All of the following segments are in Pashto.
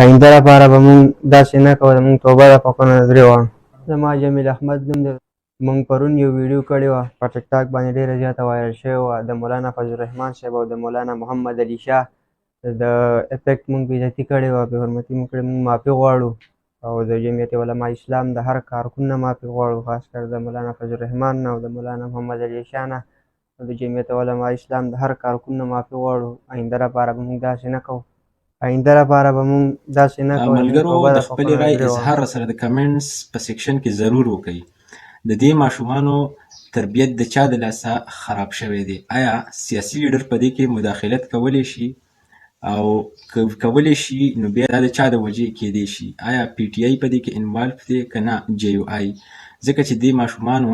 آینده لپاره به مونږ داسې نه کوو، زمونږ توبه ده په کونه درې واړو. زما جمیل احمد نوم دی. مونږ پرون یو ویډیو کړې وه، په ټیک ټاک باندې ډېره زیاته وایرل شوې وه، د مولانا فضل الرحمن صاحب او د مولانا محمد علي شاه د افیکټ مونږ بېعزتي کړې وه، بې حرمتي مونږ کړې. مونږ معافي غواړو او د جمعیت علما اسلام د هر کارکون نه معافي غواړو، خاص کر د مولانا فضل الرحمن نه او د مولانا محمد علي شاه نه او د جمعیت علما اسلام د هر کارکون نه معافي غواړو. آینده لپاره به مونږ داسې نه کوو. آینده لپاره به مونږ داسې نه کوو. ملګرو د خپلې رای اظهار سره د کمنټس په سیکشن کې ضرور وکړئ. د دې ماشومانو تربیت د چا د لاسه خراب شوی دی؟ آیا سیاسي لیډر په دې کې مداخلت کولی شي؟ او که کولی شي نو بیا دا د چا د وجې کېدی شي؟ آیا پی ټي آی په دې کې انوالف دی که نه جی یو آی؟ ځکه چې دې ماشومانو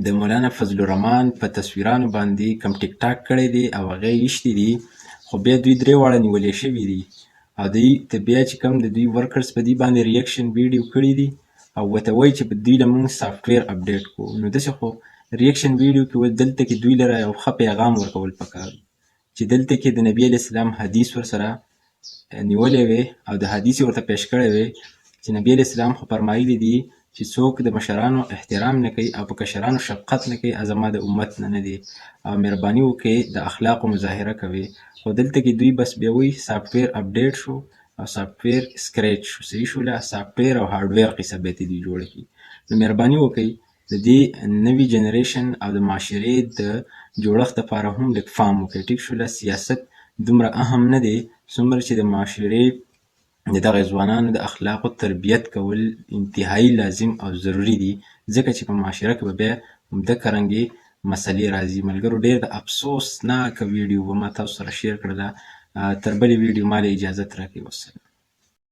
د مولانا فضل الرحمن په تصویرانو باندې کم ټیک ټاک کړی دی او هغه یې ایښتي دي، خو بیا دوی درې واړه نیولې شوي دي او دوی ته بیا چې کوم د دوی ورکرز په دې باندې ریاکشن ویډیو کړي دي او ورته وایي چې دوی له موږ سافټویر اپډیټ کوو. نو داسې خو ریاکشن ویډیو کې دلته کې دوی لره یو ښه پیغام ورکول پکار چې دلته کې د نبي علیه السلام حدیث ورسره نیولې وې او د حدیث ورته پیش کړی وې چې نبي علیه السلام خو فرمایلي دي چې څوک د مشرانو احترام نه کوي او په کشرانو شفقت نه کوي زما د امت نه دی او مهرباني وکړئ د اخلاقو مظاهره کوي. خو دلته کې دوی بس بیا وایي سافټویر اپډیټ شو او سافټویر سکریچ شو. صحیح شوله؟ سافټویر او هارډویر قصه به دوی جوړه کړي. نو مهرباني وکړئ د دې نوي جنریشن او د معاشرې د جوړښت لپاره هم لږ پام وکړئ. ټیک شوله؟ سیاست دومره اهم نه دی څومره چې د معاشرې د دغه ځوانانو د اخلاقو تربیت کول انتهایی لازم او ضروري دي، ځکه چې په معاشره کې به بیا همدغه رنګې مسلې راځي. ملګرو ډېر د افسوس ناکه ویډیو به ما تاسو سره شیر کړله. تر بلې ویډیو ما له اجازت راکړئ. والسلام.